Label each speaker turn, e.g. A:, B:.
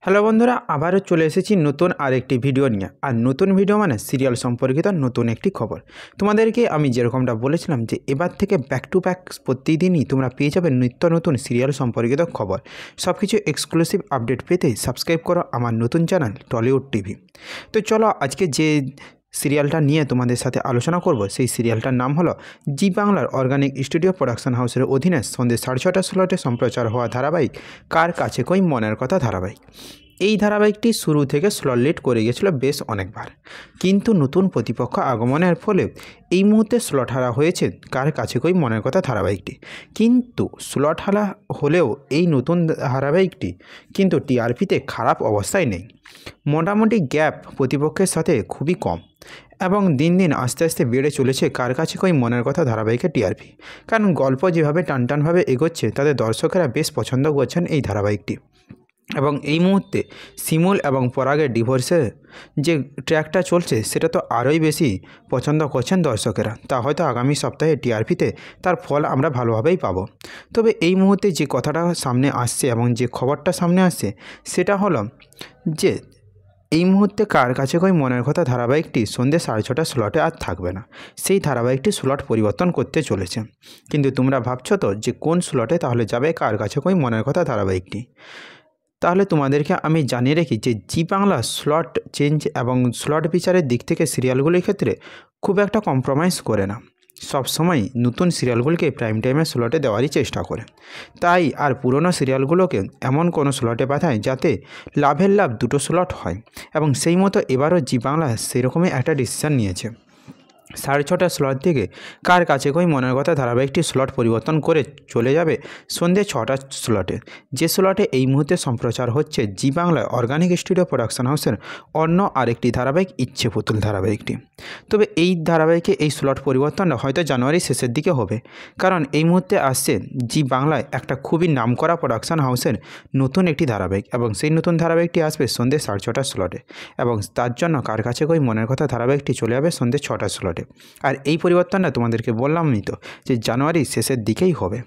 A: Hello বন্ধুরা, আবারও চলে এসেছি নতুন আরেকটি ভিডিও নিয়ে। আর নতুন ভিডিও মানে সিরিয়াল সম্পর্কিত নতুন একটি খবর। তোমাদেরকে আমি যেরকমটা বলেছিলাম যে এবার থেকে ব্যাক টু ব্যাক প্রতিদিনই তোমরা পেয়ে যাবে নিত্য নতুন সিরিয়াল সম্পর্কিত খবর। সব কিছু এক্সক্লুসিভ আপডেট পেতে সাবস্ক্রাইব করো আমার নতুন চ্যানেল টলিউড টিভি। তো চলো আজকে যে সিরিয়ালটা নিয়ে তোমাদের সাথে আলোচনা করব সেই সিরিয়ালটার নাম হলো জি বাংলার অর্গানিক স্টুডিও প্রোডাকশন হাউসের অধীনে সন্ধ্যে 6:30 স্লটে সম্প্রচার হওয়া ধারাবাহিক কার কাছে কই মনের কথা ধারাবাহিক। এই ধারাবাহিকটি শুরু থেকে স্লট লেট করে গিয়েছিল বেশ অনেকবার, কিন্তু নতুন প্রতিপক্ষ আগমনের ফলে এই মুহূর্তে স্লট হারা হয়েছে কার কাছে কই মনের কথা ধারাবাহিকটি। কিন্তু স্লট হারা হলেও এই নতুন ধারাবাহিকটি কিন্তু টিআরপিতে খারাপ অবস্থায় নেই। মোটামুটি গ্যাপ প্রতিপক্ষের সাথে খুবই কম এবং দিন দিন আস্তে আস্তে বেড়ে চলেছে কার কাছে কই মনের কথা ধারাবাহিকের টিআরপি। কারণ গল্প যেভাবে টানটানভাবে এগোচ্ছে তাদের দর্শকেরা বেশ পছন্দ করছেন এই ধারাবাহিকটি। এবং এই মুহূর্তে শিমুল এবং পরাগের ডিভোর্সের যে ট্র্যাকটা চলছে সেটা তো আরোই বেশি পছন্দ করছেন দর্শকেরা। তা হয়তো আগামী সপ্তাহে টিআরপিতে তার ফল আমরা ভালোভাবেই পাবো। তবে এই মুহূর্তে যে কথাটা সামনে আসছে এবং যে খবরটা সামনে আসছে সেটা হলো যে এই মুহূর্তে কার কাছে কই মনের কথা ধারাবাহিকটি সন্ধ্যে 6:30 স্লটে আর থাকবে না। সেই ধারাবাহিকটি স্লট পরিবর্তন করতে চলেছে। কিন্তু তোমরা ভাবছো তো যে কোন স্লটে তাহলে যাবে কার কাছে কই মনের কথা ধারাবাহিকটি। তাহলে তোমাদেরকে আমি জানিয়ে রাখি যে জি বাংলা স্লট চেঞ্জ এবং স্লট বিচারের দিক থেকে সিরিয়ালগুলির ক্ষেত্রে খুব একটা কম্প্রোমাইজ করে না। সবসময় নতুন সিরিয়ালগুলিকে প্রাইম টাইমের স্লটে দেওয়ারই চেষ্টা করে। তাই আর পুরনো সিরিয়ালগুলোকে এমন কোনো স্লটে পাঠায় যাতে লাভের লাভ দুটো স্লট হয়। এবং সেই মতো এবারও জি বাংলা সেরকমই একটা ডিসিশান নিয়েছে। 6:30 স্লট থেকে কার কাছে কই মনের কথা ধারাবাহিকটি স্লট পরিবর্তন করে চলে যাবে সন্ধ্যে 6টা স্লটে, যে স্লটে এই মুহূর্তে সম্প্রচার হচ্ছে জি বাংলায় অর্গানিক স্টুডিও প্রোডাকশন হাউসের অন্য আরেকটি ধারাবাহিক ইচ্ছে পুতুল ধারাবাহিকটি। তবে এই ধারাবাহিকে এই স্লট পরিবর্তনটা হয়তো জানুয়ারির শেষের দিকে হবে, কারণ এই মুহূর্তে আসছে জি বাংলায় একটা খুবই নামকরা প্রোডাকশন হাউসের নতুন একটি ধারাবাহিক এবং সেই নতুন ধারাবাহিকটি আসবে সন্ধ্যে 6:30 স্লটে। এবং তার জন্য কার কাছে কই মনের কথা ধারাবাহিকটি চলে যাবে সন্ধ্যে 6টা স্লটে। আর এই পরিবর্তনটা তোমাদেরকে বললামই তো যে জানুয়ারির শেষের দিকেই হবে।